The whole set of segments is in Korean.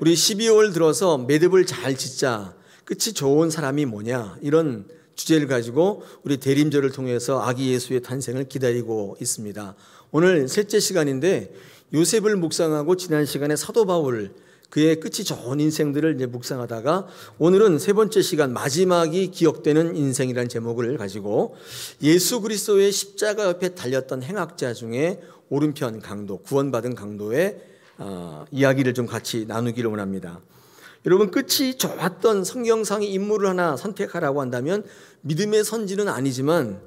우리 12월 들어서 매듭을 잘 짓자, 끝이 좋은 사람이 뭐냐, 이런 주제를 가지고 우리 대림절을 통해서 아기 예수의 탄생을 기다리고 있습니다. 오늘 셋째 시간인데 요셉을 묵상하고 지난 시간에 사도 바울, 그의 끝이 좋은 인생들을 이제 묵상하다가 오늘은 세 번째 시간, 마지막이 기억되는 인생이라는 제목을 가지고 예수 그리스도의 십자가 옆에 달렸던 행악자 중에 오른편 강도, 구원받은 강도의 이야기를 좀 같이 나누기를 원합니다. 여러분, 끝이 좋았던 성경상의 인물을 하나 선택하라고 한다면 믿음의 선지는 아니지만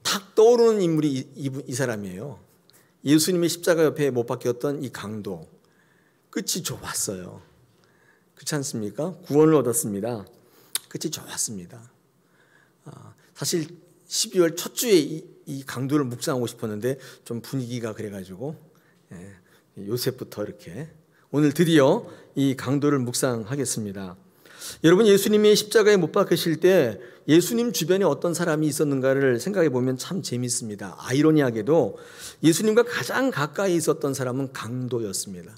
탁 떠오르는 인물이 이 사람이에요. 예수님의 십자가 옆에 못 박혔던 이 강도, 끝이 좋았어요. 그렇지 않습니까? 구원을 얻었습니다. 끝이 좋았습니다. 사실 12월 첫 주에 이 강도를 묵상하고 싶었는데 좀 분위기가 그래가지고 요셉부터 이렇게 오늘 드디어 이 강도를 묵상하겠습니다. 여러분, 예수님이 십자가에 못 박히실 때 예수님 주변에 어떤 사람이 있었는가를 생각해 보면 참 재밌습니다. 아이러니하게도 예수님과 가장 가까이 있었던 사람은 강도였습니다.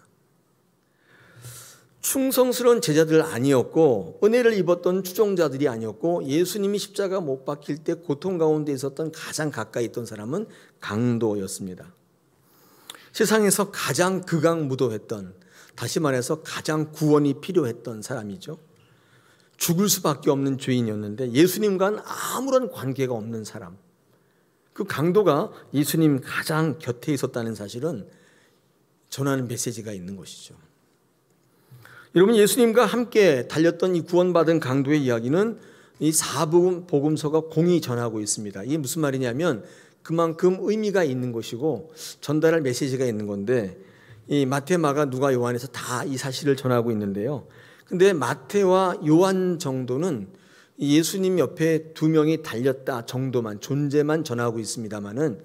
충성스러운 제자들 아니었고 은혜를 입었던 추종자들이 아니었고 예수님이 십자가 못 박힐 때 고통 가운데 있었던 가장 가까이 있던 사람은 강도였습니다. 세상에서 가장 극악무도했던, 다시 말해서 가장 구원이 필요했던 사람이죠. 죽을 수밖에 없는 죄인이었는데 예수님과는 아무런 관계가 없는 사람, 그 강도가 예수님 가장 곁에 있었다는 사실은 전하는 메시지가 있는 것이죠. 여러분, 예수님과 함께 달렸던 이 구원받은 강도의 이야기는 이 사복음서가 공히 전하고 있습니다. 이게 무슨 말이냐면 그만큼 의미가 있는 것이고 전달할 메시지가 있는 건데, 이 마태, 마가, 누가, 요한에서 다 이 사실을 전하고 있는데요. 근데 마태와 요한 정도는 예수님 옆에 두 명이 달렸다 정도만, 존재만 전하고 있습니다만은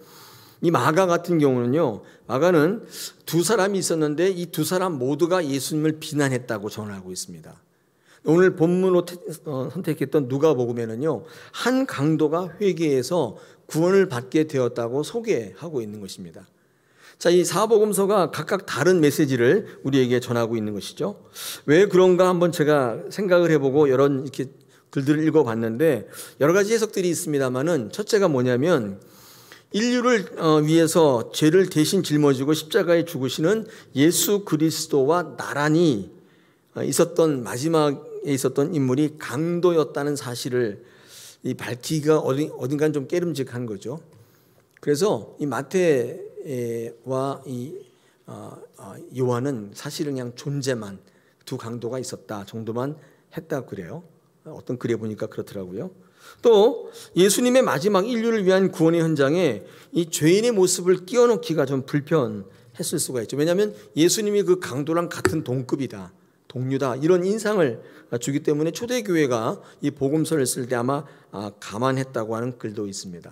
이 마가 같은 경우는요, 마가는 두 사람이 있었는데 이 두 사람 모두가 예수님을 비난했다고 전하고 있습니다. 오늘 본문으로 선택했던 누가복음에는요, 한 강도가 회개해서 구원을 받게 되었다고 소개하고 있는 것입니다. 자, 이 사복음서가 각각 다른 메시지를 우리에게 전하고 있는 것이죠. 왜 그런가 한번 제가 생각을 해보고 여러 이렇게 글들을 읽어봤는데 여러 가지 해석들이 있습니다만은, 첫째가 뭐냐면 인류를 위해서 죄를 대신 짊어지고 십자가에 죽으시는 예수 그리스도와 나란히 있었던, 마지막에 있었던 인물이 강도였다는 사실을 밝히기가 어딘가는 좀 깨름직한 거죠. 그래서 이 마태와 이 요한은 사실은 그냥 존재만, 두 강도가 있었다 정도만 했다고 그래요. 어떤 글에 보니까 그렇더라고요. 또 예수님의 마지막 인류를 위한 구원의 현장에 이 죄인의 모습을 끼워넣기가 좀 불편했을 수가 있죠. 왜냐하면 예수님이 그 강도랑 같은 동급이다, 동류다, 이런 인상을 주기 때문에 초대교회가 이 복음서를 쓸 때 아마 감안했다고 하는 글도 있습니다.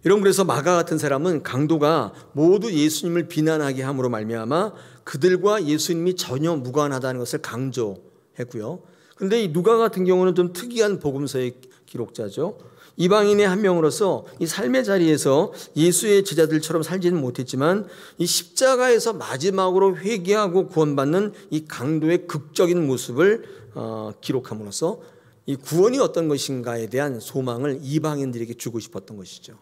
여러분, 그래서 마가 같은 사람은 강도가 모두 예수님을 비난하게 함으로 말미암아 그들과 예수님이 전혀 무관하다는 것을 강조했고요. 그런데 이 누가 같은 경우는 좀 특이한 복음서의 기록자죠. 이방인의 한 명으로서 이 삶의 자리에서 예수의 제자들처럼 살지는 못했지만 이 십자가에서 마지막으로 회개하고 구원받는 이 강도의 극적인 모습을 기록함으로써 이 구원이 어떤 것인가에 대한 소망을 이방인들에게 주고 싶었던 것이죠.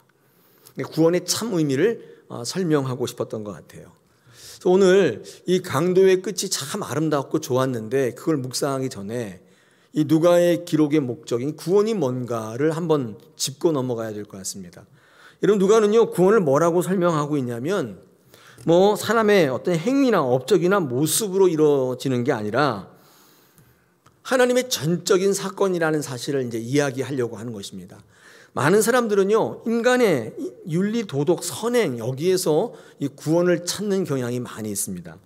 구원의 참 의미를 설명하고 싶었던 것 같아요. 그래서 오늘 이 강도의 끝이 참 아름답고 좋았는데 그걸 묵상하기 전에 이 누가의 기록의 목적인 구원이 뭔가를 한번 짚고 넘어가야 될 것 같습니다. 여러분, 누가는요, 구원을 뭐라고 설명하고 있냐면 사람의 어떤 행위나 업적이나 모습으로 이루어지는 게 아니라 하나님의 전적인 사건이라는 사실을 이제 이야기하려고 하는 것입니다. 많은 사람들은요, 인간의 윤리, 도덕, 선행, 여기에서 이 구원을 찾는 경향이 많이 있습니다.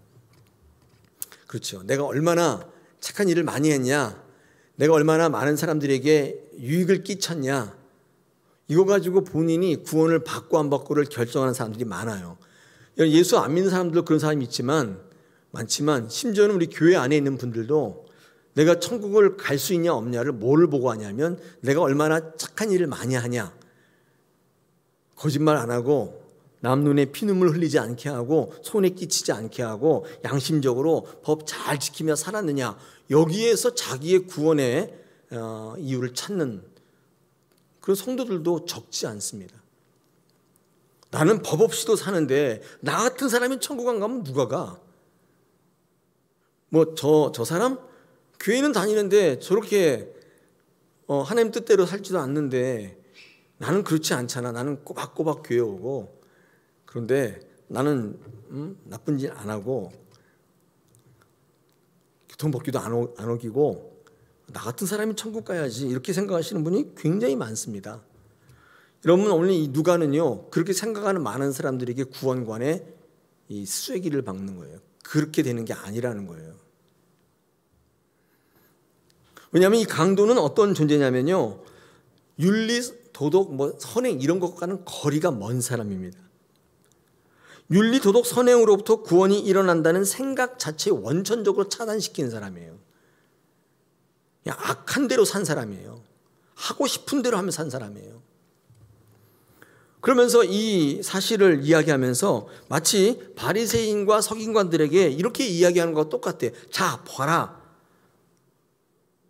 그렇죠. 내가 얼마나 착한 일을 많이 했냐, 내가 얼마나 많은 사람들에게 유익을 끼쳤냐, 이거 가지고 본인이 구원을 받고 안 받고를 결정하는 사람들이 많아요. 예수 안 믿는 사람들도 그런 사람이 많지만 심지어는 우리 교회 안에 있는 분들도 내가 천국을 갈 수 있냐 없냐를 뭐를 보고 하냐면 내가 얼마나 착한 일을 많이 하냐, 거짓말 안 하고 남 눈에 피눈물 흘리지 않게 하고 손에 끼치지 않게 하고 양심적으로 법 잘 지키며 살았느냐, 여기에서 자기의 구원의 이유를 찾는 그런 성도들도 적지 않습니다. 나는 법 없이도 사는데 나 같은 사람이 천국 안 가면 누가 가? 뭐 저 사람 교회는 다니는데 저렇게 하나님 뜻대로 살지도 않는데 나는 그렇지 않잖아. 나는 꼬박꼬박 교회 오고, 그런데 나는 나쁜 짓 안 하고 교통법규도 안 어기고 나 같은 사람이 천국 가야지, 이렇게 생각하시는 분이 굉장히 많습니다. 여러분, 오늘 이 누가는요, 그렇게 생각하는 많은 사람들에게 구원관에 이 쐐기를 박는 거예요. 그렇게 되는 게 아니라는 거예요. 왜냐하면 이 강도는 어떤 존재냐면요, 윤리, 도덕, 선행 이런 것과는 거리가 먼 사람입니다. 윤리, 도덕, 선행으로부터 구원이 일어난다는 생각 자체 원천적으로 차단시키는 사람이에요. 그냥 악한 대로 산 사람이에요. 하고 싶은 대로 하며 산 사람이에요. 그러면서 이 사실을 이야기하면서 마치 바리새인과 서기관들에게 이렇게 이야기하는 것과 똑같아. 자, 봐라.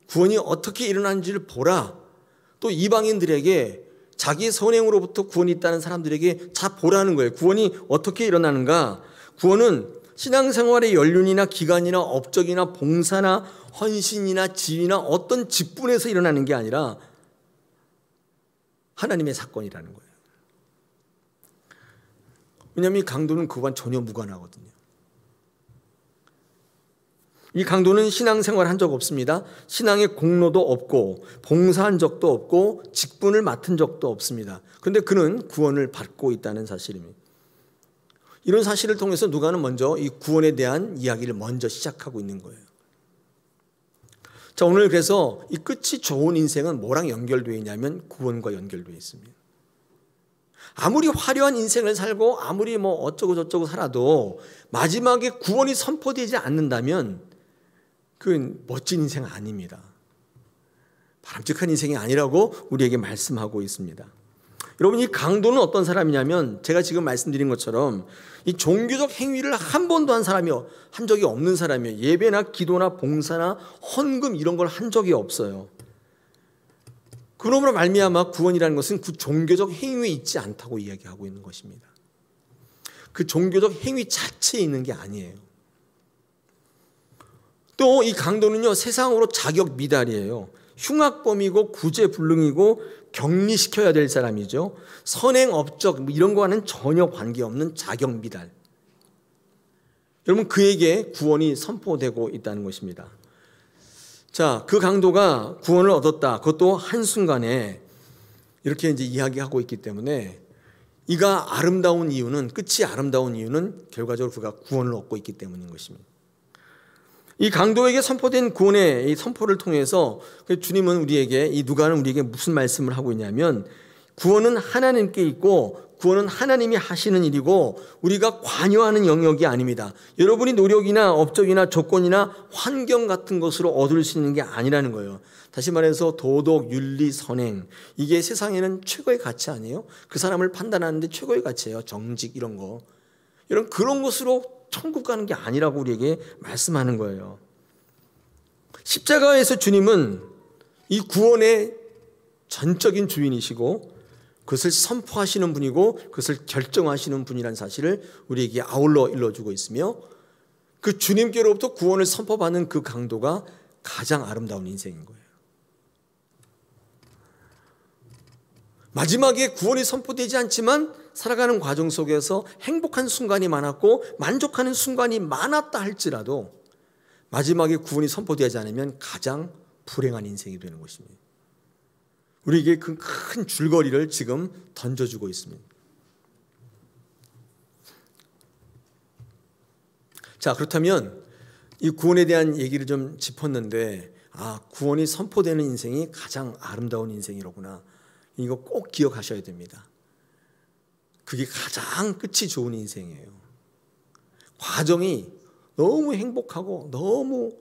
구원이 어떻게 일어나는지를 보라. 또 이방인들에게, 자기 선행으로부터 구원이 있다는 사람들에게 자 보라는 거예요. 구원이 어떻게 일어나는가. 구원은 신앙생활의 연륜이나 기간이나 업적이나 봉사나 헌신이나 지위나 어떤 직분에서 일어나는 게 아니라 하나님의 사건이라는 거예요. 왜냐하면 이 강도는 그와 전혀 무관하거든요. 이 강도는 신앙생활 한 적 없습니다. 신앙의 공로도 없고 봉사한 적도 없고 직분을 맡은 적도 없습니다. 그런데 그는 구원을 받고 있다는 사실입니다. 이런 사실을 통해서 누가는 먼저 이 구원에 대한 이야기를 먼저 시작하고 있는 거예요. 자, 오늘 그래서 이 끝이 좋은 인생은 뭐랑 연결되어 있냐면 구원과 연결되어 있습니다. 아무리 화려한 인생을 살고 아무리 어쩌고 저쩌고 살아도 마지막에 구원이 선포되지 않는다면 그건 멋진 인생 아닙니다. 바람직한 인생이 아니라고 우리에게 말씀하고 있습니다. 여러분, 이 강도는 어떤 사람이냐면 제가 지금 말씀드린 것처럼 이 종교적 행위를 한 번도 한 적이 없는 사람이에요. 예배나 기도나 봉사나 헌금 이런 걸 한 적이 없어요. 그러므로 말미암아 구원이라는 것은 그 종교적 행위에 있지 않다고 이야기하고 있는 것입니다. 그 종교적 행위 자체에 있는 게 아니에요. 또 이 강도는요, 세상으로 자격 미달이에요. 흉악범이고 구제불능이고 격리시켜야 될 사람이죠. 선행 업적 이런 거와는 전혀 관계없는 자격 미달. 여러분, 그에게 구원이 선포되고 있다는 것입니다. 자, 그 강도가 구원을 얻었다. 그것도 한순간에 이렇게 이제 이야기하고 있기 때문에 이가 아름다운 이유는, 끝이 아름다운 이유는 결과적으로 그가 구원을 얻고 있기 때문인 것입니다. 이 강도에게 선포된 구원의 이 선포를 통해서 주님은 우리에게, 이 누가는 우리에게 무슨 말씀을 하고 있냐면 구원은 하나님께 있고 구원은 하나님이 하시는 일이고 우리가 관여하는 영역이 아닙니다. 여러분이 노력이나 업적이나 조건이나 환경 같은 것으로 얻을 수 있는 게 아니라는 거예요. 다시 말해서 도덕, 윤리, 선행, 이게 세상에는 최고의 가치 아니에요? 그 사람을 판단하는데 최고의 가치예요. 정직 이런 거. 그런 것으로 천국 가는 게 아니라고 우리에게 말씀하는 거예요. 십자가에서 주님은 이 구원의 전적인 주인이시고 그것을 선포하시는 분이고 그것을 결정하시는 분이라는 사실을 우리에게 아울러 일러주고 있으며, 그 주님께로부터 구원을 선포받는 그 강도가 가장 아름다운 인생인 거예요. 마지막에 구원이 선포되지 않지만 살아가는 과정 속에서 행복한 순간이 많았고 만족하는 순간이 많았다 할지라도 마지막에 구원이 선포되지 않으면 가장 불행한 인생이 되는 것입니다. 우리에게 그 큰 줄거리를 지금 던져주고 있습니다. 자, 그렇다면 이 구원에 대한 얘기를 좀 짚었는데, 구원이 선포되는 인생이 가장 아름다운 인생이로구나. 이거 꼭 기억하셔야 됩니다. 그게 가장 끝이 좋은 인생이에요. 과정이 너무 행복하고 너무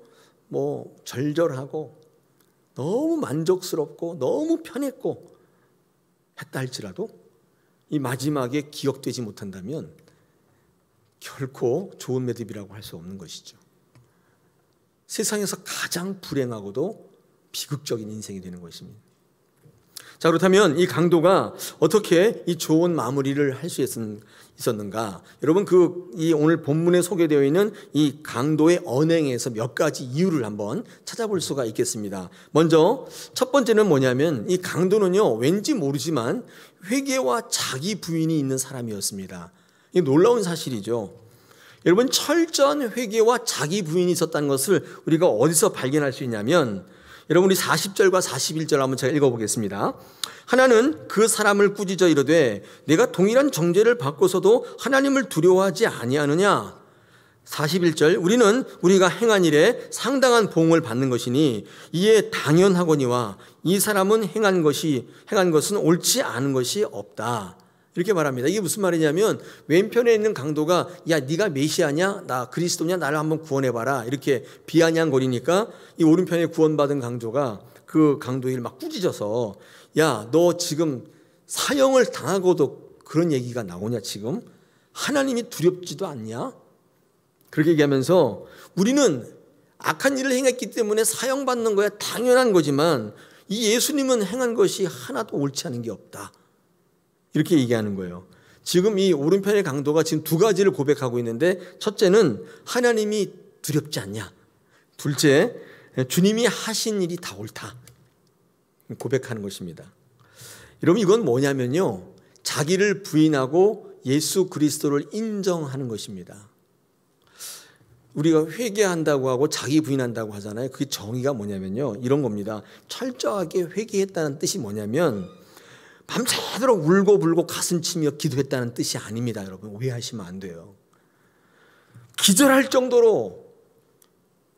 절절하고 너무 만족스럽고 너무 편했고 했다 할지라도 이 마지막에 기억되지 못한다면 결코 좋은 매듭이라고 할 수 없는 것이죠. 세상에서 가장 불행하고도 비극적인 인생이 되는 것입니다. 자, 그렇다면 이 강도가 어떻게 이 좋은 마무리를 할 수 있었는가? 여러분, 이 오늘 본문에 소개되어 있는 이 강도의 언행에서 몇 가지 이유를 한번 찾아볼 수가 있겠습니다. 먼저 첫 번째는 뭐냐면, 이 강도는요, 왠지 모르지만 회개와 자기 부인이 있는 사람이었습니다. 이게 놀라운 사실이죠. 여러분, 철저한 회개와 자기 부인이 있었다는 것을 우리가 어디서 발견할 수 있냐면, 여러분, 우리 40절과 41절 한번 제가 읽어보겠습니다. 하나는 그 사람을 꾸짖어 이르되 내가 동일한 정죄를 받고서도 하나님을 두려워하지 아니하느냐. 41절, 우리는 우리가 행한 일에 상당한 보응을 받는 것이니 이에 당연하거니와 이 사람은 행한 것은 옳지 않은 것이 없다. 이렇게 말합니다. 이게 무슨 말이냐면, 왼편에 있는 강도가 야, 네가 메시아냐? 나 그리스도냐? 나를 한번 구원해봐라. 이렇게 비아냥거리니까 이 오른편에 구원받은 강도가 그 강도를 막 꾸짖어서 야, 너 지금 사형을 당하고도 그런 얘기가 나오냐 지금? 하나님이 두렵지도 않냐? 그렇게 얘기하면서 우리는 악한 일을 행했기 때문에 사형받는 거야 당연한 거지만 이 예수님은 행한 것이 하나도 옳지 않은 게 없다. 이렇게 얘기하는 거예요. 지금 이 오른편의 강도가 지금 두 가지를 고백하고 있는데, 첫째는 하나님이 두렵지 않냐, 둘째 주님이 하신 일이 다 옳다 고백하는 것입니다. 여러분, 이건 뭐냐면요, 자기를 부인하고 예수 그리스도를 인정하는 것입니다. 우리가 회개한다고 하고 자기 부인한다고 하잖아요. 그 정의가 뭐냐면요, 이런 겁니다. 철저하게 회개했다는 뜻이 뭐냐면 밤새도록 울고불고 가슴치며 기도했다는 뜻이 아닙니다. 여러분, 오해하시면 안 돼요. 기절할 정도로,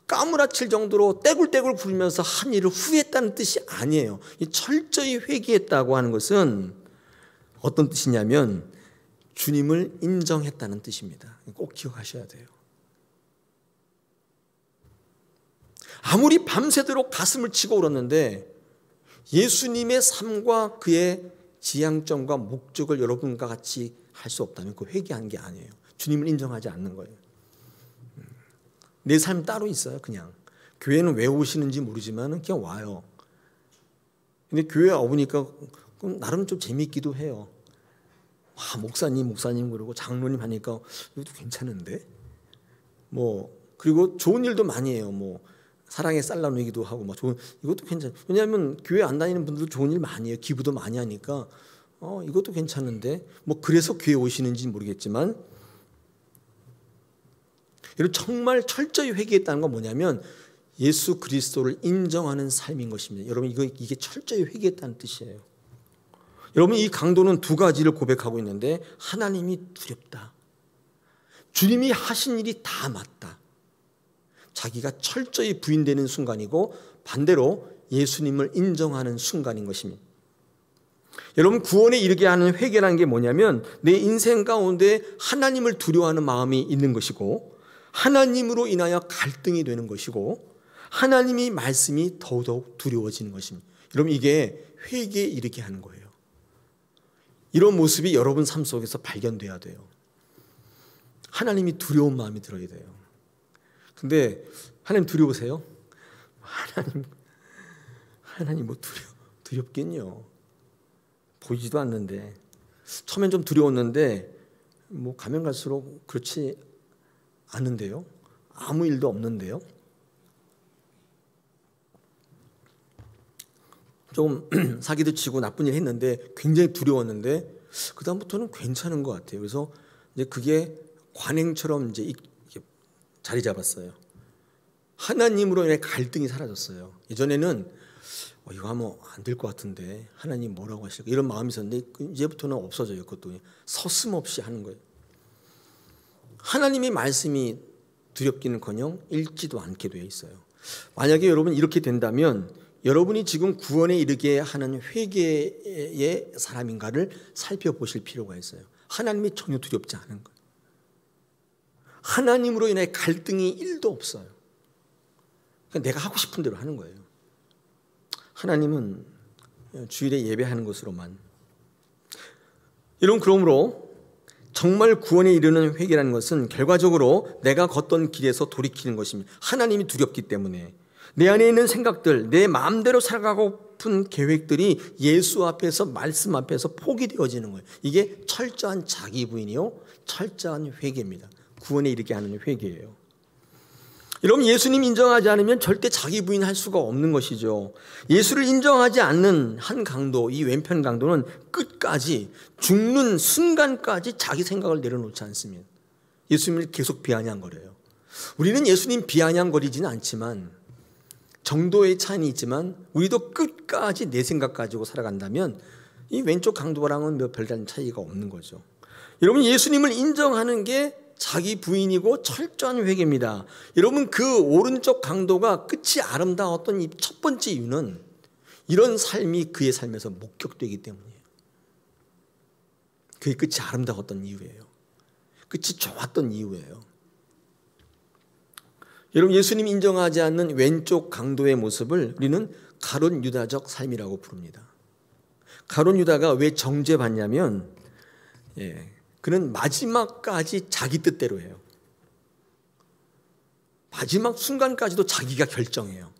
까무라칠 정도로 떼굴떼굴 부르면서 한 일을 후회했다는 뜻이 아니에요. 이 철저히 회개했다고 하는 것은 어떤 뜻이냐면 주님을 인정했다는 뜻입니다. 꼭 기억하셔야 돼요. 아무리 밤새도록 가슴을 치고 울었는데 예수님의 삶과 그의 지향점과 목적을 여러분과 같이 할 수 없다면 그 회개한 게 아니에요. 주님을 인정하지 않는 거예요. 내 삶 따로 있어요. 그냥 교회는 왜 오시는지 모르지만 그냥 와요. 근데 교회 와보니까 나름 좀 재밌기도 해요. 와, 목사님 그러고 장로님 하니까 이것도 괜찮은데, 그리고 좋은 일도 많이 해요. 사랑의 쌀 나누기도 하고 이것도 괜찮아요. 왜냐하면 교회 안 다니는 분들도 좋은 일 많이 해요. 기부도 많이 하니까 이것도 괜찮은데, 그래서 교회 오시는지 모르겠지만, 여러분, 정말 철저히 회개했다는 건 뭐냐면 예수 그리스도를 인정하는 삶인 것입니다. 여러분, 이게 철저히 회개했다는 뜻이에요. 여러분, 이 강도는 두 가지를 고백하고 있는데, 하나님이 두렵다, 주님이 하신 일이 다 맞다, 자기가 철저히 부인되는 순간이고 반대로 예수님을 인정하는 순간인 것입니다. 여러분, 구원에 이르게 하는 회개라는 게 뭐냐면 내 인생 가운데 하나님을 두려워하는 마음이 있는 것이고, 하나님으로 인하여 갈등이 되는 것이고, 하나님의 말씀이 더더욱 두려워지는 것입니다. 여러분, 이게 회개에 이르게 하는 거예요. 이런 모습이 여러분 삶 속에서 발견돼야 돼요. 하나님이 두려운 마음이 들어야 돼요. 근데 하나님 두려우세요? 하나님 두렵겠뇨. 보이지도 않는데. 처음엔 좀 두려웠는데 가면 갈수록 그렇지 않은데요. 아무 일도 없는데요. 조금 사기도 치고 나쁜 일 했는데 굉장히 두려웠는데 그 다음부터는 괜찮은 것 같아요. 그래서 이제 그게 관행처럼 이제 자리 잡았어요. 하나님으로 인해 갈등이 사라졌어요. 예전에는 이거 하면 안 될 것 같은데 하나님 뭐라고 하실까 이런 마음이 있었는데 이제부터는 없어져요. 그것도 서슴없이 하는 거예요. 하나님의 말씀이 두렵기는커녕 읽지도 않게 되어 있어요. 만약에 여러분 이렇게 된다면 여러분이 지금 구원에 이르게 하는 회개의 사람인가를 살펴보실 필요가 있어요. 하나님이 전혀 두렵지 않은 거예요. 하나님으로 인해 갈등이 1도 없어요. 그냥 내가 하고 싶은 대로 하는 거예요. 하나님은 주일에 예배하는 것으로만. 여러분, 그러므로 정말 구원에 이르는 회개라는 것은 결과적으로 내가 걷던 길에서 돌이키는 것입니다. 하나님이 두렵기 때문에 내 안에 있는 생각들, 내 마음대로 살아가고픈 계획들이 예수 앞에서, 말씀 앞에서 포기되어지는 거예요. 이게 철저한 자기 부인이요, 철저한 회개입니다. 구원에 이르게 하는 회개예요. 여러분, 예수님 인정하지 않으면 절대 자기 부인할 수가 없는 것이죠. 예수를 인정하지 않는 한 강도, 이 왼편 강도는 끝까지 죽는 순간까지 자기 생각을 내려놓지 않습니다. 예수님을 계속 비아냥거려요. 우리는 예수님 비아냥거리지는 않지만, 정도의 차이는 있지만 우리도 끝까지 내 생각 가지고 살아간다면 이 왼쪽 강도랑은 별다른 차이가 없는 거죠. 여러분, 예수님을 인정하는 게 자기 부인이고 철저한 회개입니다. 여러분, 그 오른쪽 강도가 끝이 아름다웠던 이 첫 번째 이유는 이런 삶이 그의 삶에서 목격되기 때문이에요. 그의 끝이 아름다웠던 이유예요. 끝이 좋았던 이유예요. 여러분, 예수님 인정하지 않는 왼쪽 강도의 모습을 우리는 가룟 유다적 삶이라고 부릅니다. 가룟 유다가 왜 정죄받냐면 그는 마지막까지 자기 뜻대로 해요. 마지막 순간까지도 자기가 결정해요.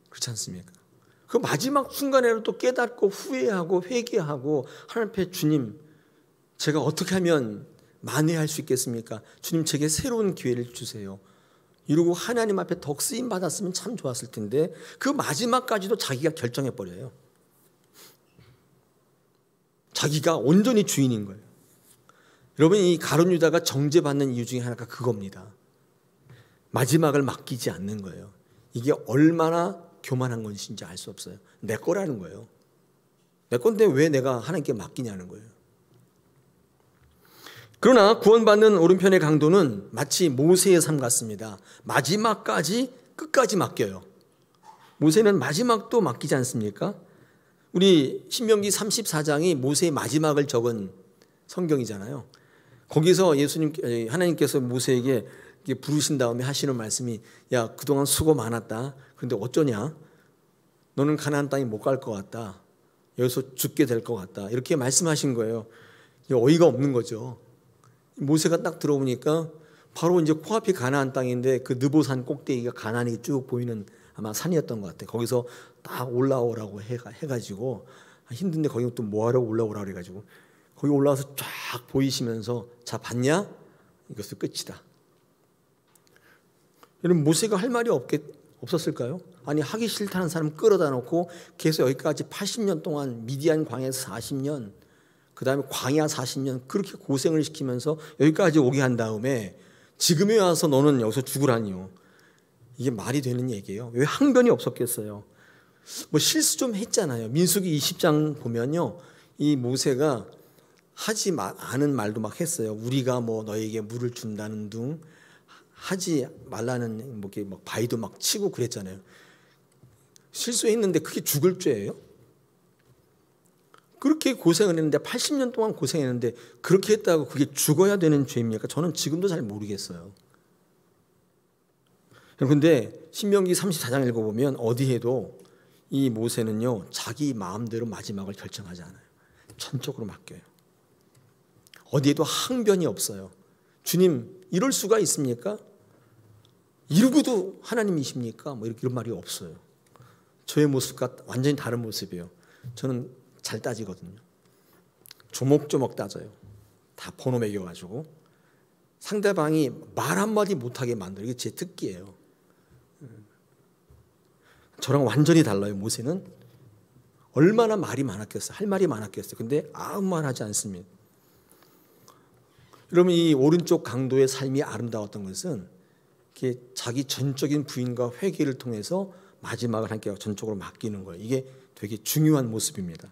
그렇지 않습니까? 그 마지막 순간에도 깨닫고 후회하고 회개하고 하나님 앞에, 주님, 제가 어떻게 하면 만회할 수 있겠습니까? 주님, 제게 새로운 기회를 주세요. 이러고 하나님 앞에 더 쓰임 받았으면 참 좋았을 텐데 그 마지막까지도 자기가 결정해버려요. 자기가 온전히 주인인 거예요. 여러분, 이 가룟 유다가 정죄받는 이유 중에 하나가 그겁니다. 마지막을 맡기지 않는 거예요. 이게 얼마나 교만한 것인지 알 수 없어요. 내 거라는 거예요. 내 건데 왜 내가 하나님께 맡기냐는 거예요. 그러나 구원받는 오른편의 강도는 마치 모세의 삶 같습니다. 마지막까지, 끝까지 맡겨요. 모세는 마지막도 맡기지 않습니까? 우리 신명기 34장이 모세의 마지막을 적은 성경이잖아요. 거기서 하나님께서 모세에게 부르신 다음에 하시는 말씀이, 야, 그동안 수고 많았다. 그런데 어쩌냐? 너는 가나안 땅에 못 갈 것 같다. 여기서 죽게 될 것 같다. 이렇게 말씀하신 거예요. 어이가 없는 거죠. 모세가 딱 들어보니까 바로 이제 코앞이 가나안 땅인데 그 느보산 꼭대기가 가나안이 쭉 보이는 아마 산이었던 것 같아요. 거기서 딱 올라오라고 해가지고, 힘든데 거기 또 뭐하러 올라오라고 그래가지고 거기 올라와서 쫙 보이시면서, 자, 봤냐? 이것은 끝이다. 여러분, 모세가 할 말이 없었을까요? 아니, 하기 싫다는 사람 끌어다 놓고 계속 여기까지 80년 동안 미디안 광야에서 40년, 그 다음에 광야 40년 그렇게 고생을 시키면서 여기까지 오게 한 다음에 지금에 와서 너는 여기서 죽으라니요. 이게 말이 되는 얘기예요. 왜 항변이 없었겠어요? 뭐 실수 좀 했잖아요. 민수기 20장 보면요, 이 모세가 하지 않은 말도 막 했어요. 우리가 뭐 너에게 물을 준다는 둥, 하지 말라는 뭐 이렇게 막 바위도 막 치고 그랬잖아요. 실수했는데 그게 죽을 죄예요? 그렇게 고생을 했는데, 80년 동안 고생했는데 그렇게 했다고 그게 죽어야 되는 죄입니까? 저는 지금도 잘 모르겠어요. 그런데 신명기 34장 읽어보면 어디에도 이 모세는요, 자기 마음대로 마지막을 결정하지 않아요. 전적으로 맡겨요. 어디에도 항변이 없어요. 주님, 이럴 수가 있습니까? 이러고도 하나님이십니까? 뭐 이런 말이 없어요. 저의 모습과 완전히 다른 모습이에요. 저는 잘 따지거든요. 조목조목 따져요. 다 번호 매겨가지고 상대방이 말 한마디 못하게 만들어요. 이게 제 특기예요. 저랑 완전히 달라요. 모세는 얼마나 말이 많았겠어요. 할 말이 많았겠어요. 근데 아무 말 하지 않습니다. 여러분, 이 오른쪽 강도의 삶이 아름다웠던 것은 이렇게 자기 전적인 부인과 회개를 통해서 마지막을 함께 전적으로 맡기는 거예요. 이게 되게 중요한 모습입니다.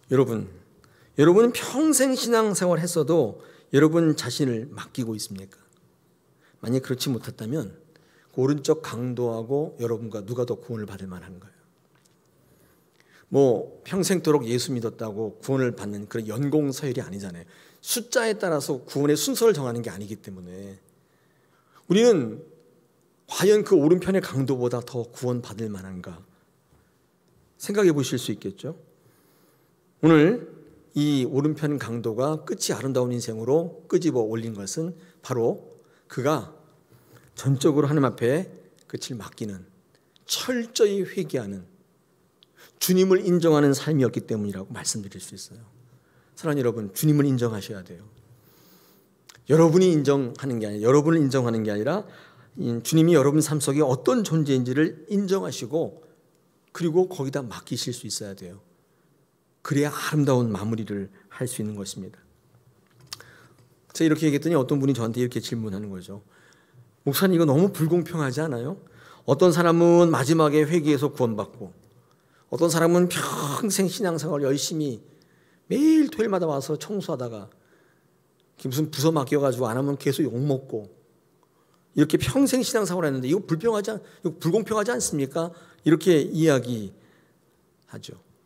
여러분은 평생 신앙생활 했어도 여러분 자신을 맡기고 있습니까? 만약 그렇지 못했다면 그 오른쪽 강도하고 여러분과 누가 더 구원을 받을 만한 거예요. 뭐 평생도록 예수 믿었다고 구원을 받는 그런 연공서열이 아니잖아요. 숫자에 따라서 구원의 순서를 정하는 게 아니기 때문에 우리는 과연 그 오른편의 강도보다 더 구원 받을 만한가? 생각해 보실 수 있겠죠. 오늘 이 오른편 강도가 끝이 아름다운 인생으로 끄집어 올린 것은 바로 그가 전적으로 하나님 앞에 끝을 맡기는, 철저히 회개하는, 주님을 인정하는 삶이었기 때문이라고 말씀드릴 수 있어요. 사랑하는 여러분, 주님을 인정하셔야 돼요. 여러분이 인정하는 게 아니라, 여러분을 인정하는 게 아니라 주님이 여러분 삶 속에 어떤 존재인지를 인정하시고 그리고 거기다 맡기실 수 있어야 돼요. 그래야 아름다운 마무리를 할 수 있는 것입니다. 제가 이렇게 얘기했더니 어떤 분이 저한테 이렇게 질문하는 거죠. 목사님, 이거 너무 불공평하지 않아요? 어떤 사람은 마지막에 회개해서 구원받고, 어떤 사람은 평생 신앙생활 열심히 매일 토요일마다 와서 청소하다가 무슨 부서 맡겨가지고 안 하면 계속 욕먹고, 이렇게 평생 신앙생활 했는데 이거 이거 불공평하지 않습니까? 이렇게 이야기하죠.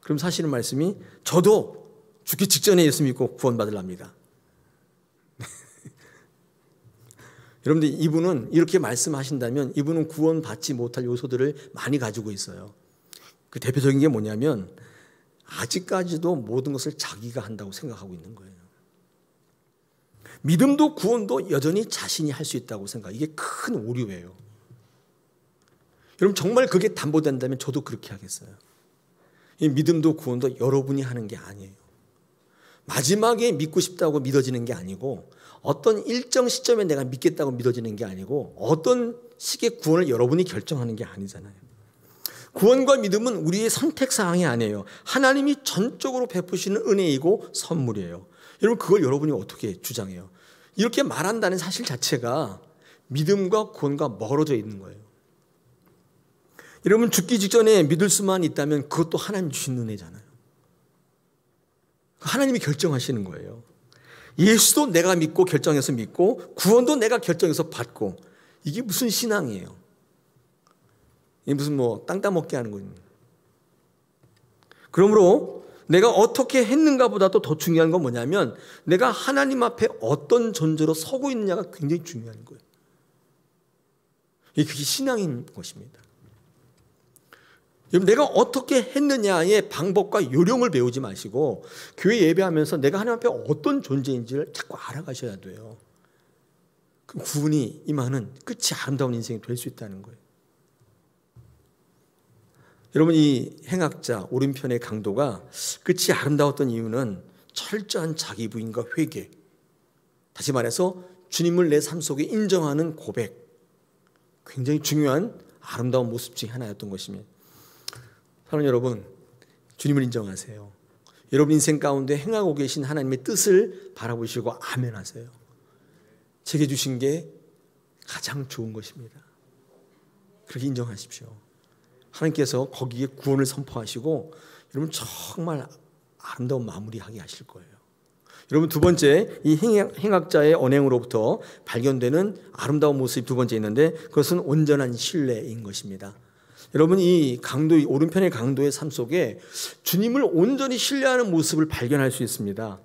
그럼 사실은 말씀이, 저도 죽기 직전에 예수 믿고 구원받으랍니다. 여러분들, 이분은 이렇게 말씀하신다면 이분은 구원받지 못할 요소들을 많이 가지고 있어요. 그 대표적인 게 뭐냐면 아직까지도 모든 것을 자기가 한다고 생각하고 있는 거예요. 믿음도 구원도 여전히 자신이 할 수 있다고 생각. 이게 큰 오류예요. 여러분, 정말 그게 담보된다면 저도 그렇게 하겠어요. 이 믿음도 구원도 여러분이 하는 게 아니에요. 마지막에 믿고 싶다고 믿어지는 게 아니고, 어떤 일정 시점에 내가 믿겠다고 믿어지는 게 아니고, 어떤 식의 구원을 여러분이 결정하는 게 아니잖아요. 구원과 믿음은 우리의 선택사항이 아니에요. 하나님이 전적으로 베푸시는 은혜이고 선물이에요. 여러분, 그걸 여러분이 어떻게 주장해요? 이렇게 말한다는 사실 자체가 믿음과 구원과 멀어져 있는 거예요. 여러분, 죽기 직전에 믿을 수만 있다면 그것도 하나님 주신 은혜잖아요. 하나님이 결정하시는 거예요. 예수도 내가 믿고 결정해서 믿고, 구원도 내가 결정해서 받고, 이게 무슨 신앙이에요? 이게 무슨 땅 따먹게 하는 거예요. 그러므로 내가 어떻게 했는가 보다도 더 중요한 건 뭐냐면, 내가 하나님 앞에 어떤 존재로 서고 있느냐가 굉장히 중요한 거예요. 그게 신앙인 것입니다. 여러분, 내가 어떻게 했느냐의 방법과 요령을 배우지 마시고 교회 예배하면서 내가 하나님 앞에 어떤 존재인지를 자꾸 알아가셔야 돼요. 그 구원이 임하는 끝이 아름다운 인생이 될 수 있다는 거예요. 여러분, 이 행악자 오른편의 강도가 끝이 아름다웠던 이유는 철저한 자기 부인과 회개, 다시 말해서 주님을 내 삶 속에 인정하는 고백, 굉장히 중요한 아름다운 모습 중 하나였던 것입니다. 사랑하는 여러분, 주님을 인정하세요. 여러분 인생 가운데 행하고 계신 하나님의 뜻을 바라보시고 아멘하세요. 제게 주신 게 가장 좋은 것입니다. 그렇게 인정하십시오. 하나님께서 거기에 구원을 선포하시고 여러분 정말 아름다운 마무리하게 하실 거예요. 여러분, 두 번째, 이 행악자의 언행으로부터 발견되는 아름다운 모습이 두 번째 있는데, 그것은 온전한 신뢰인 것입니다. 여러분, 이 오른편의 강도의 삶 속에 주님을 온전히 신뢰하는 모습을 발견할 수 있습니다.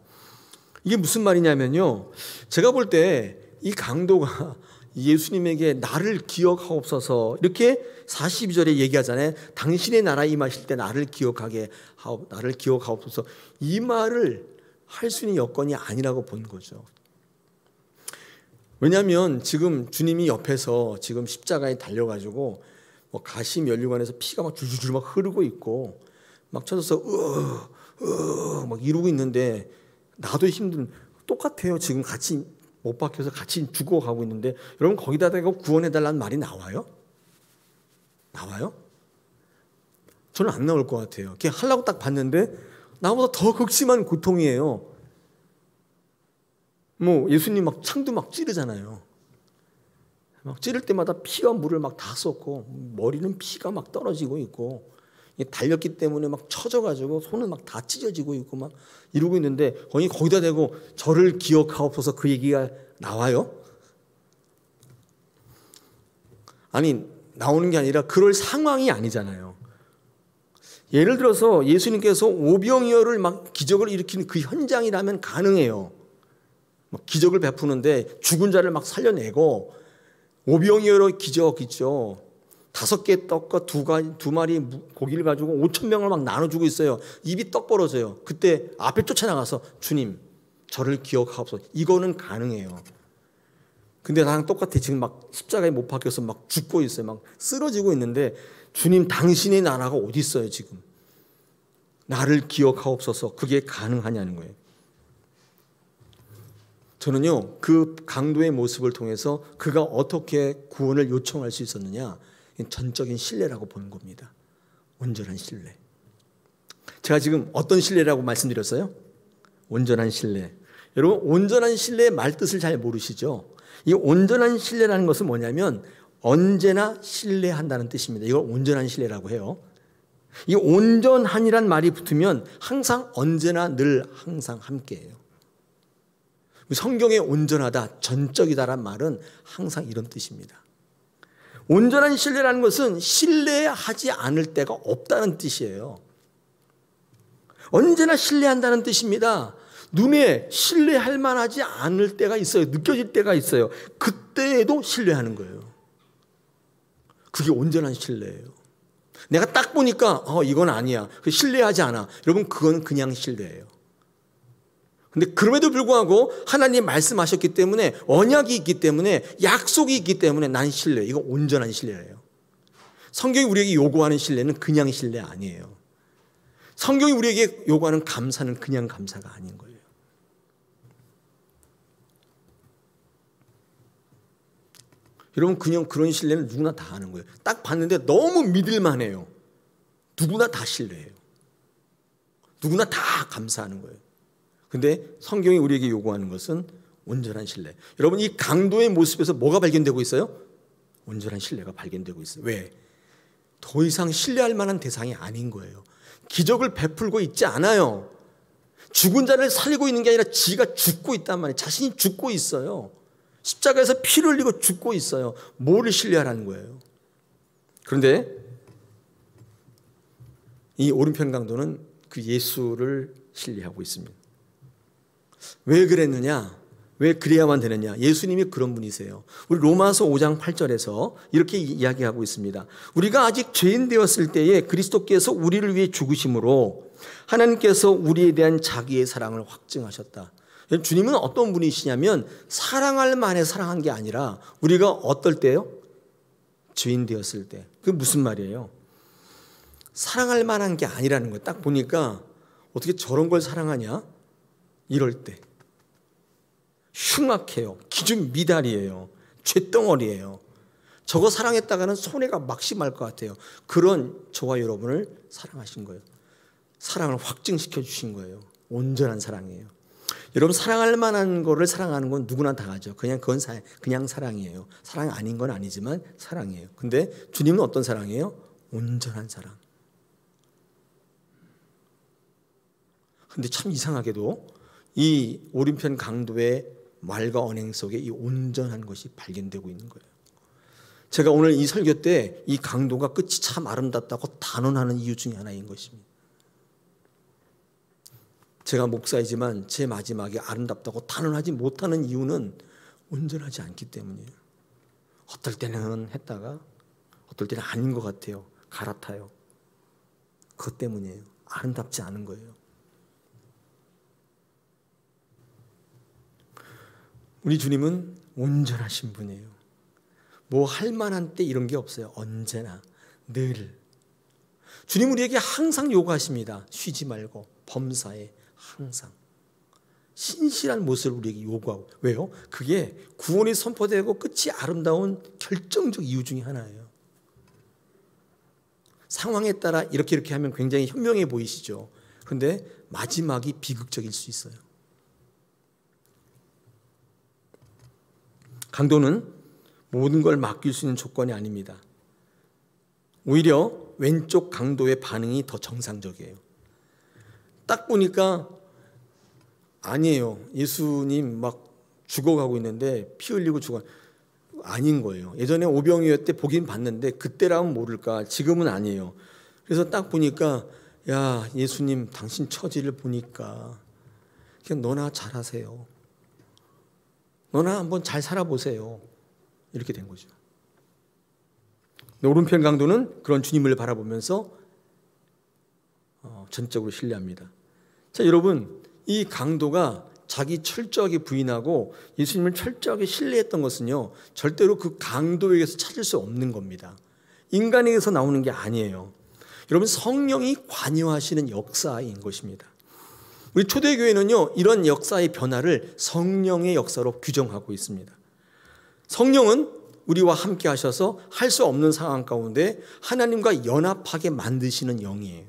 이게 무슨 말이냐면요, 제가 볼 때 이 강도가 예수님에게 나를 기억하옵소서 이렇게 42절에 얘기하잖아요. 당신의 나라에 임하실 때 나를 기억하옵소서, 이 말을 할 수 있는 여건이 아니라고 본 거죠. 왜냐하면 지금 주님이 옆에서 지금 십자가에 달려가지고 가시 면류관에서 피가 막 줄줄줄 막 흐르고 있고 막 쳐져서 막 이러고 있는데, 나도 힘든, 똑같아요. 지금 같이 못 박혀서 같이 죽어가고 있는데, 여러분 거기다 대고 구원해달라는 말이 나와요? 나와요? 저는 안 나올 것 같아요. 그냥 하려고 딱 봤는데 나보다 더 극심한 고통이에요. 예수님 막 창도 막 찌르잖아요. 막 찌를 때마다 피와 물을 막 다 쏟고, 머리는 피가 막 떨어지고 있고, 달렸기 때문에 막 처져가지고 손은 막 다 찢어지고 있고 막 이러고 있는데, 거기다 대고 저를 기억하옵소서 그 얘기가 나와요? 아니, 나오는 게 아니라 그럴 상황이 아니잖아요. 예를 들어서 예수님께서 오병이어를 막 기적을 일으키는 그 현장이라면 가능해요. 막 기적을 베푸는데 죽은 자를 막 살려내고, 오병이어로 기적 있죠. 5개 떡과 두 마리 고기를 가지고 5,000명을 막 나눠주고 있어요. 입이 떡 벌어져요. 그때 앞에 쫓아나가서 주님 저를 기억하옵소서. 이거는 가능해요. 근데 나랑 똑같아. 지금 막 십자가에 못 박혀서 막 죽고 있어요. 막 쓰러지고 있는데 주님 당신의 나라가 어디 있어요 지금. 나를 기억하옵소서. 그게 가능하냐는 거예요. 저는요 그 강도의 모습을 통해서 그가 어떻게 구원을 요청할 수 있었느냐, 전적인 신뢰라고 보는 겁니다. 온전한 신뢰. 제가 지금 어떤 신뢰라고 말씀드렸어요? 온전한 신뢰. 여러분 온전한 신뢰의 말뜻을 잘 모르시죠? 이 온전한 신뢰라는 것은 뭐냐면 언제나 신뢰한다는 뜻입니다. 이걸 온전한 신뢰라고 해요. 이 온전한이란 말이 붙으면 항상 언제나 늘 항상 함께해요. 성경에 온전하다, 전적이다란 말은 항상 이런 뜻입니다. 온전한 신뢰라는 것은 신뢰하지 않을 때가 없다는 뜻이에요. 언제나 신뢰한다는 뜻입니다. 눈에 신뢰할 만하지 않을 때가 있어요. 느껴질 때가 있어요. 그때에도 신뢰하는 거예요. 그게 온전한 신뢰예요. 내가 딱 보니까 이건 아니야. 신뢰하지 않아. 여러분 그건 그냥 신뢰예요. 근데 그럼에도 불구하고 하나님 말씀하셨기 때문에, 언약이 있기 때문에, 약속이 있기 때문에 난 신뢰. 이거 온전한 신뢰예요. 성경이 우리에게 요구하는 신뢰는 그냥 신뢰 아니에요. 성경이 우리에게 요구하는 감사는 그냥 감사가 아닌 거예요. 여러분 그냥 그런 신뢰는 누구나 다 하는 거예요. 딱 봤는데 너무 믿을만해요. 누구나 다 신뢰해요. 누구나 다 감사하는 거예요. 근데 성경이 우리에게 요구하는 것은 온전한 신뢰. 여러분 이 강도의 모습에서 뭐가 발견되고 있어요? 온전한 신뢰가 발견되고 있어요. 왜? 더 이상 신뢰할 만한 대상이 아닌 거예요. 기적을 베풀고 있지 않아요. 죽은 자를 살리고 있는 게 아니라 지가 죽고 있단 말이에요. 자신이 죽고 있어요. 십자가에서 피를 흘리고 죽고 있어요. 뭐를 신뢰하라는 거예요? 그런데 이 오른편 강도는 그 예수를 신뢰하고 있습니다. 왜 그랬느냐? 왜 그래야만 되느냐? 예수님이 그런 분이세요. 우리 로마서 5장 8절에서 이렇게 이야기하고 있습니다. 우리가 아직 죄인 되었을 때에 그리스도께서 우리를 위해 죽으심으로 하나님께서 우리에 대한 자기의 사랑을 확증하셨다. 주님은 어떤 분이시냐면 사랑할 만에 사랑한 게 아니라 우리가 어떨 때요? 죄인 되었을 때. 그게 무슨 말이에요? 사랑할 만한 게 아니라는 거예요. 딱 보니까 어떻게 저런 걸 사랑하냐? 이럴 때. 흉악해요. 기준 미달이에요. 쇳덩어리예요. 저거 사랑했다가는 손해가 막심할 것 같아요. 그런 저와 여러분을 사랑하신 거예요. 사랑을 확증시켜 주신 거예요. 온전한 사랑이에요. 여러분 사랑할 만한 거를 사랑하는 건 누구나 다 하죠. 그건 그냥 사랑이에요. 사랑 아닌 건 아니지만 사랑이에요. 근데 주님은 어떤 사랑이에요? 온전한 사랑. 근데 참 이상하게도 이 오른편 강도의 말과 언행 속에 이 온전한 것이 발견되고 있는 거예요. 제가 오늘 이 설교 때 이 강도가 끝이 참 아름답다고 단언하는 이유 중에 하나인 것입니다. 제가 목사이지만 제 마지막에 아름답다고 단언하지 못하는 이유는 온전하지 않기 때문이에요. 어떨 때는 했다가 어떨 때는 아닌 것 같아요. 갈아타요. 그것 때문이에요. 아름답지 않은 거예요. 우리 주님은 온전하신 분이에요. 뭐 할 만한 때 이런 게 없어요. 언제나 늘. 주님 우리에게 항상 요구하십니다. 쉬지 말고 범사에 항상 신실한 모습을 우리에게 요구하고. 왜요? 그게 구원이 선포되고 끝이 아름다운 결정적 이유 중에 하나예요. 상황에 따라 이렇게 하면 굉장히 현명해 보이시죠. 그런데 마지막이 비극적일 수 있어요. 강도는 모든 걸 맡길 수 있는 조건이 아닙니다. 오히려 왼쪽 강도의 반응이 더 정상적이에요. 딱 보니까 아니에요. 예수님 막 죽어가고 있는데 피 흘리고 죽어. 아닌 거예요. 예전에 오병이어 때 보긴 봤는데 그때라면 모를까. 지금은 아니에요. 그래서 딱 보니까 야 예수님 당신 처지를 보니까 그냥 너나 잘하세요. 너나 한번 잘 살아보세요. 이렇게 된 거죠. 오른편 강도는 그런 주님을 바라보면서 전적으로 신뢰합니다. 자, 여러분, 이 강도가 자기 철저하게 부인하고 예수님을 철저하게 신뢰했던 것은요, 절대로 그 강도에게서 찾을 수 없는 겁니다. 인간에게서 나오는 게 아니에요. 여러분, 성령이 관여하시는 역사인 것입니다. 우리 초대교회는요, 이런 역사의 변화를 성령의 역사로 규정하고 있습니다. 성령은 우리와 함께 하셔서 할 수 없는 상황 가운데 하나님과 연합하게 만드시는 영이에요.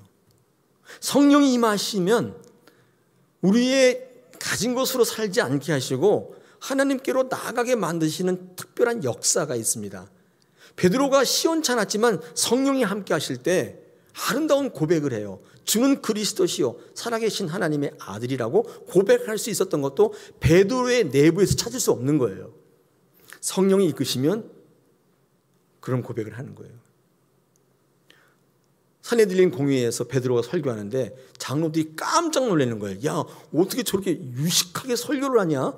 성령이 임하시면 우리의 가진 것으로 살지 않게 하시고 하나님께로 나아가게 만드시는 특별한 역사가 있습니다. 베드로가 시원찮았지만 성령이 함께 하실 때 아름다운 고백을 해요. 주는 그리스도시요 살아계신 하나님의 아들이라고 고백할 수 있었던 것도 베드로의 내부에서 찾을 수 없는 거예요. 성령이 이끄시면 그런 고백을 하는 거예요. 산헤드린 공회에서 베드로가 설교하는데 장로들이 깜짝 놀라는 거예요. 야, 어떻게 저렇게 유식하게 설교를 하냐?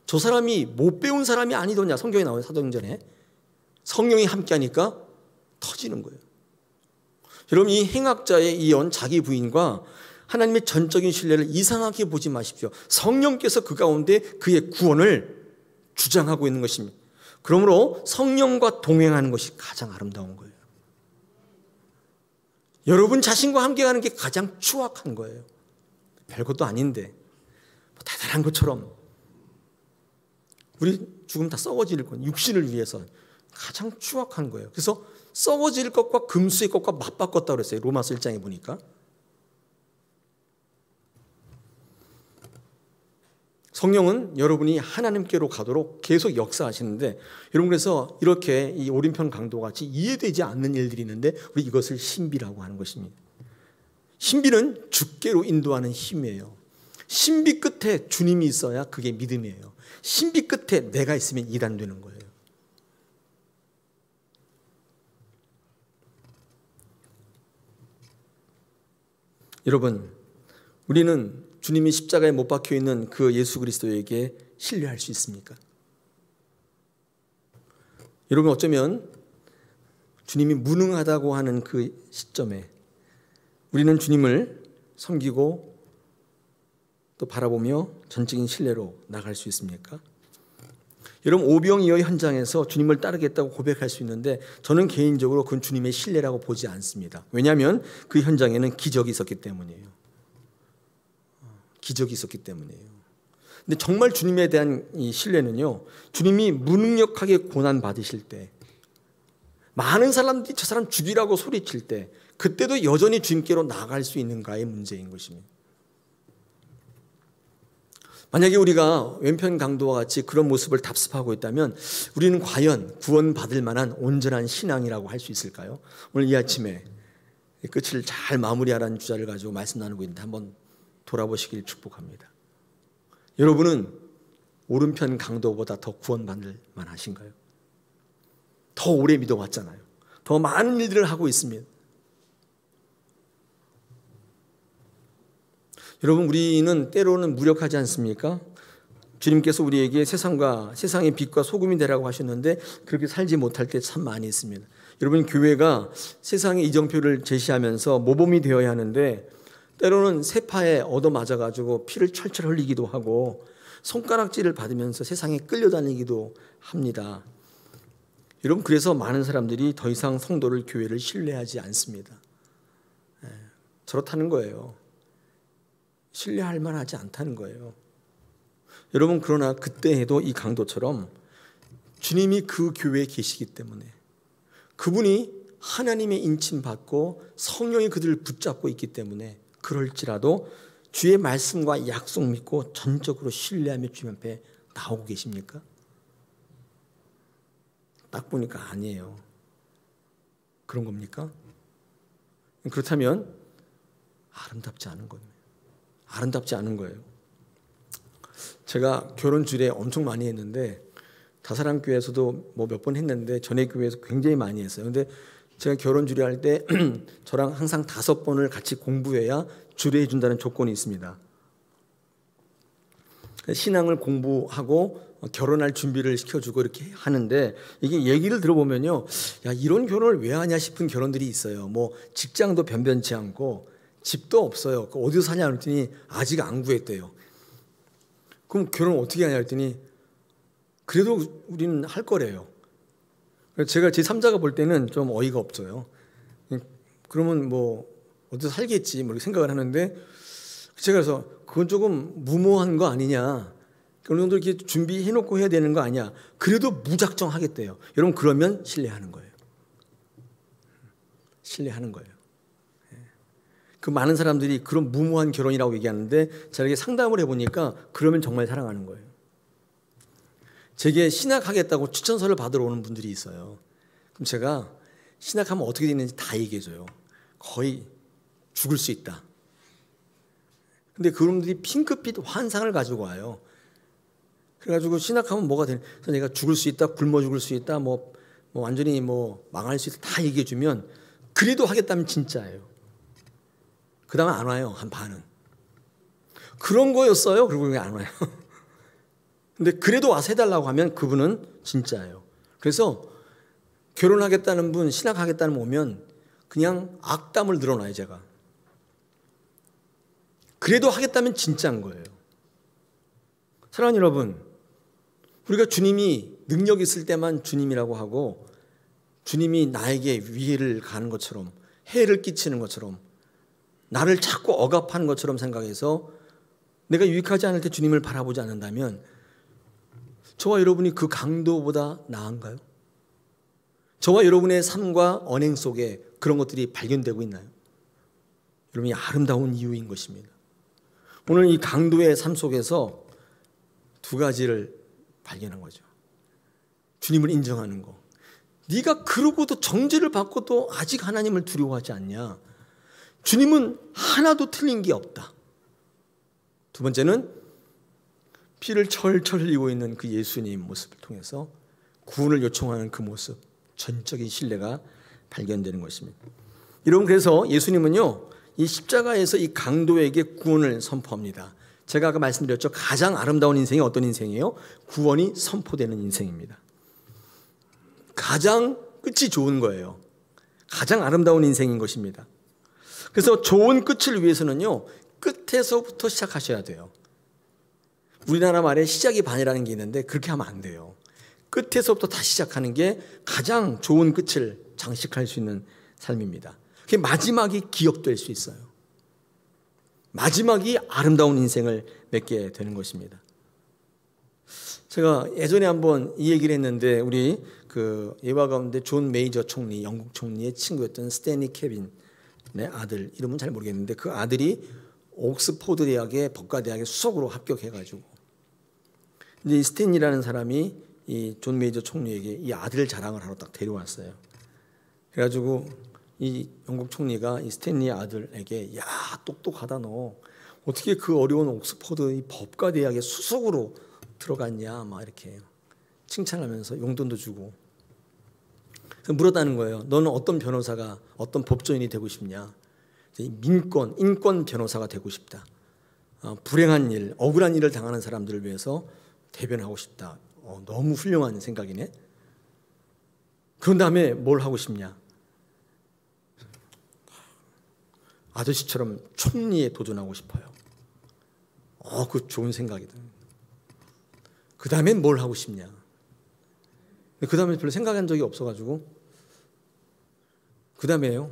저 사람이 못 배운 사람이 아니더냐? 성경에 나와요, 사도행전에. 성령이 함께하니까 터지는 거예요. 여러분, 이 행악자의 이언 자기 부인과 하나님의 전적인 신뢰를 이상하게 보지 마십시오. 성령께서 그 가운데 그의 구원을 주장하고 있는 것입니다. 그러므로 성령과 동행하는 것이 가장 아름다운 거예요. 여러분 자신과 함께 가는 게 가장 추악한 거예요. 별것도 아닌데 뭐 대단한 것처럼 우리 죽으면 다 썩어질 건 육신을 위해서 가장 추악한 거예요. 그래서 썩어질 것과 금수의 것과 맞바꿨다고 그랬어요. 로마서 1장에 보니까. 성령은 여러분이 하나님께로 가도록 계속 역사하시는데, 여러분 그래서 이렇게 이 오른편 강도 같이 이해되지 않는 일들이 있는데 우리 이것을 신비라고 하는 것입니다. 신비는 주께로 인도하는 힘이에요. 신비 끝에 주님이 있어야 그게 믿음이에요. 신비 끝에 내가 있으면 이단되는 거예요. 여러분, 우리는 주님이 십자가에 못 박혀 있는 그 예수 그리스도에게 신뢰할 수 있습니까? 여러분, 어쩌면 주님이 무능하다고 하는 그 시점에 우리는 주님을 섬기고 또 바라보며 전적인 신뢰로 나갈 수 있습니까? 여러분, 오병이어 현장에서 주님을 따르겠다고 고백할 수 있는데 저는 개인적으로 그건 주님의 신뢰라고 보지 않습니다. 왜냐하면 그 현장에는 기적이 있었기 때문이에요. 기적이 있었기 때문이에요. 근데 정말 주님에 대한 이 신뢰는요, 주님이 무능력하게 고난 받으실 때, 많은 사람들이 저 사람 죽이라고 소리칠 때, 그때도 여전히 주님께로 나갈 수 있는가의 문제인 것입니다. 만약에 우리가 왼편 강도와 같이 그런 모습을 답습하고 있다면 우리는 과연 구원받을 만한 온전한 신앙이라고 할 수 있을까요? 오늘 이 아침에 끝을 잘 마무리하라는 주제를 가지고 말씀 나누고 있는데 한번 돌아보시길 축복합니다. 여러분은 오른편 강도보다 더 구원받을 만하신가요? 더 오래 믿어왔잖아요. 더 많은 일들을 하고 있습니다. 여러분, 우리는 때로는 무력하지 않습니까? 주님께서 우리에게 세상의 빛과 소금이 되라고 하셨는데 그렇게 살지 못할 때 참 많이 있습니다. 여러분, 교회가 세상의 이정표를 제시하면서 모범이 되어야 하는데 때로는 세파에 얻어맞아가지고 피를 철철 흘리기도 하고 손가락질을 받으면서 세상에 끌려다니기도 합니다. 여러분, 그래서 많은 사람들이 더 이상 성도를, 교회를 신뢰하지 않습니다. 저렇다는 거예요. 신뢰할 만하지 않다는 거예요. 여러분, 그러나 그때에도 이 강도처럼 주님이 그 교회에 계시기 때문에 그분이 하나님의 인침받고 성령이 그들을 붙잡고 있기 때문에 그럴지라도 주의 말씀과 약속 믿고 전적으로 신뢰하며 주님 앞에 나오고 계십니까? 딱 보니까 아니에요. 그런 겁니까? 그렇다면 아름답지 않은 겁니다. 아름답지 않은 거예요. 제가 결혼 주례 엄청 많이 했는데 다사랑 교회에서도 뭐 몇 번 했는데 전에 교회에서 굉장히 많이 했어요. 근데 제가 결혼 주례할 때 저랑 항상 5번을 같이 공부해야 주례해 준다는 조건이 있습니다. 신앙을 공부하고 결혼할 준비를 시켜주고 이렇게 하는데 이게 얘기를 들어보면요, 야, 이런 결혼을 왜 하냐 싶은 결혼들이 있어요. 뭐 직장도 변변치 않고 집도 없어요. 어디서 사냐 그랬더니 아직 안 구했대요. 그럼 결혼 어떻게 하냐 했더니 그래도 우리는 할 거래요. 제가 제 3자가 볼 때는 좀 어이가 없어요. 그러면 뭐 어디서 살겠지 뭐 이렇게 생각을 하는데, 제가 그래서 그건 조금 무모한 거 아니냐, 어느 정도 이렇게 준비해놓고 해야 되는 거 아니야. 그래도 무작정 하겠대요. 여러분, 그러면 신뢰하는 거예요. 신뢰하는 거예요. 그 많은 사람들이 그런 무모한 결혼이라고 얘기하는데 제가 이렇게 상담을 해보니까 그러면 정말 사랑하는 거예요. 제게 신학하겠다고 추천서를 받으러 오는 분들이 있어요. 그럼 제가 신학하면 어떻게 되는지 다 얘기해줘요. 거의 죽을 수 있다. 근데 그분들이 핑크빛 환상을 가지고 와요. 그래가지고 신학하면 뭐가 되는? 그래서 내가 죽을 수 있다, 굶어 죽을 수 있다, 뭐 완전히 뭐 망할 수 있다 다 얘기해주면 그래도 하겠다면 진짜예요. 그 다음에 안 와요. 한 반은. 그런 거였어요. 그리고 왜 안 와요? 근데 그래도 와서 해달라고 하면 그분은 진짜예요. 그래서 결혼하겠다는 분, 신학하겠다는 분 오면 그냥 악담을 늘어놔요, 제가. 그래도 하겠다면 진짜인 거예요. 사랑하는 여러분, 우리가 주님이 능력 있을 때만 주님이라고 하고 주님이 나에게 위해를 가는 것처럼, 해를 끼치는 것처럼, 나를 자꾸 억압하는 것처럼 생각해서 내가 유익하지 않을 때 주님을 바라보지 않는다면 저와 여러분이 그 강도보다 나은가요? 저와 여러분의 삶과 언행 속에 그런 것들이 발견되고 있나요? 여러분이 아름다운 이유인 것입니다. 오늘 이 강도의 삶 속에서 두 가지를 발견한 거죠. 주님을 인정하는 거. 네가 그러고도 정죄를 받고도 아직 하나님을 두려워하지 않냐? 주님은 하나도 틀린 게 없다. 두 번째는 피를 철철 흘리고 있는 그 예수님 모습을 통해서 구원을 요청하는 그 모습, 전적인 신뢰가 발견되는 것입니다. 여러분, 그래서 예수님은요, 이 십자가에서 이 강도에게 구원을 선포합니다. 제가 아까 말씀드렸죠. 가장 아름다운 인생이 어떤 인생이에요? 구원이 선포되는 인생입니다. 가장 끝이 좋은 거예요. 가장 아름다운 인생인 것입니다. 그래서 좋은 끝을 위해서는요, 끝에서부터 시작하셔야 돼요. 우리나라 말에 시작이 반이라는 게 있는데 그렇게 하면 안 돼요. 끝에서부터 다시 시작하는 게 가장 좋은 끝을 장식할 수 있는 삶입니다. 그게 마지막이 기억될 수 있어요. 마지막이 아름다운 인생을 맺게 되는 것입니다. 제가 예전에 한번 이 얘기를 했는데 우리 그 예화 가운데 존 메이저 총리, 영국 총리의 친구였던 스탠리 케빈의 아들, 이름은 잘 모르겠는데 그 아들이 옥스포드 대학의 법과대학에 수석으로 합격해가지고 이제 이 스탠리라는 사람이 이 존 메이저 총리에게 이 아들 자랑을 하러 딱 데려왔어요. 그래가지고 이 영국 총리가 이 스탠리의 아들에게 야, 똑똑하다 너. 어떻게 그 어려운 옥스포드 이 법과대학에 수석으로 들어갔냐 막 이렇게 칭찬하면서 용돈도 주고 물었다는 거예요. 너는 어떤 변호사가, 어떤 법조인이 되고 싶냐? 민권, 인권 변호사가 되고 싶다. 불행한 일, 억울한 일을 당하는 사람들을 위해서 대변하고 싶다. 너무 훌륭한 생각이네. 그런 다음에 뭘 하고 싶냐? 아저씨처럼 총리에 도전하고 싶어요. 그 좋은 생각이다. 그 다음엔 뭘 하고 싶냐? 그 다음에 별로 생각한 적이 없어가지고 그 다음에요,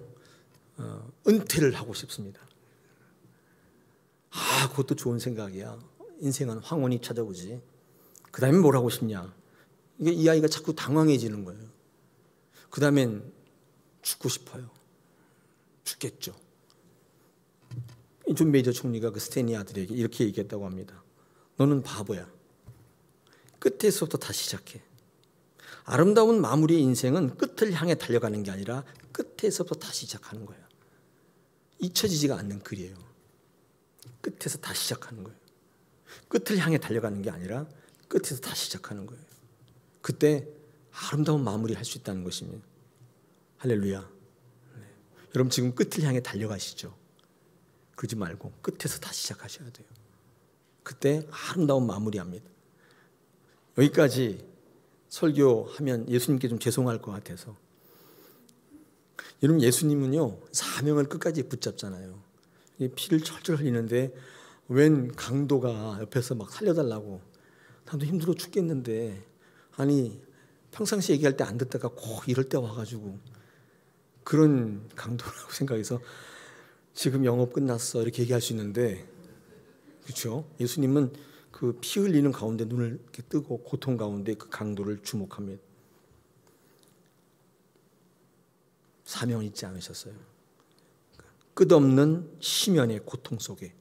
은퇴를 하고 싶습니다. 그것도 좋은 생각이야. 인생은 황혼이 찾아오지. 그 다음에 뭘 하고 싶냐? 이게 이 아이가 자꾸 당황해지는 거예요. 그 다음엔 죽고 싶어요. 죽겠죠. 존 메이저 총리가 그 스탠리 아들에게 이렇게 얘기했다고 합니다. 너는 바보야. 끝에서부터 다시 시작해. 아름다운 마무리의 인생은 끝을 향해 달려가는 게 아니라 끝에서부터 다시 시작하는 거예요. 잊혀지지가 않는 글이에요. 끝에서 다시 시작하는 거예요. 끝을 향해 달려가는 게 아니라 끝에서 다시 시작하는 거예요. 그때 아름다운 마무리를 할 수 있다는 것입니다. 할렐루야. 네. 여러분 지금 끝을 향해 달려가시죠. 그러지 말고 끝에서 다시 시작하셔야 돼요. 그때 아름다운 마무리합니다. 여기까지 설교하면 예수님께 좀 죄송할 것 같아서. 여러분, 예수님은요 사명을 끝까지 붙잡잖아요. 피를 철철 흘리는데 웬 강도가 옆에서 막 살려달라고, 나도 힘들어 죽겠는데, 아니 평상시 얘기할 때 안 듣다가 꼭 이럴 때 와가지고 그런 강도라고 생각해서 지금 영업 끝났어 이렇게 얘기할 수 있는데, 그렇죠? 예수님은 그 피 흘리는 가운데 눈을 이렇게 뜨고 고통 가운데 그 강도를 주목합니다. 사명을 잊지 않으셨어요. 끝없는 심연의 고통 속에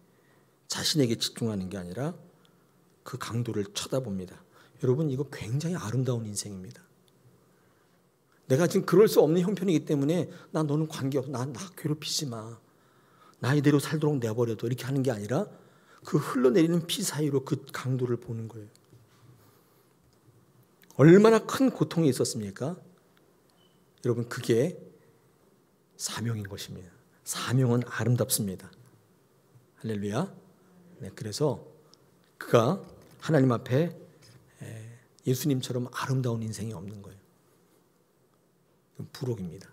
자신에게 집중하는 게 아니라 그 강도를 쳐다봅니다. 여러분, 이거 굉장히 아름다운 인생입니다. 내가 지금 그럴 수 없는 형편이기 때문에 너는 관계없어, 나 괴롭히지 마, 나 이대로 살도록 내버려둬, 이렇게 하는 게 아니라 그 흘러내리는 피 사이로 그 강도를 보는 거예요. 얼마나 큰 고통이 있었습니까? 여러분, 그게 사명인 것입니다. 사명은 아름답습니다. 할렐루야. 네, 그래서 그가 하나님 앞에 예수님처럼 아름다운 인생이 없는 거예요. 부록입니다.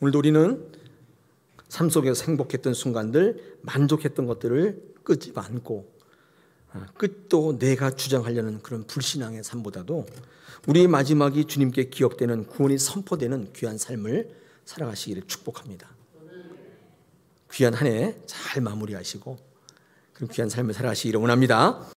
오늘도 우리는 삶 속에서 행복했던 순간들, 만족했던 것들을 끄집어 안고 끝도 내가 주장하려는 그런 불신앙의 삶보다도 우리의 마지막이 주님께 기억되는, 구원이 선포되는 귀한 삶을 살아가시기를 축복합니다. 귀한 한 해 잘 마무리하시고 그런 귀한 삶을 살아가시기를 원합니다.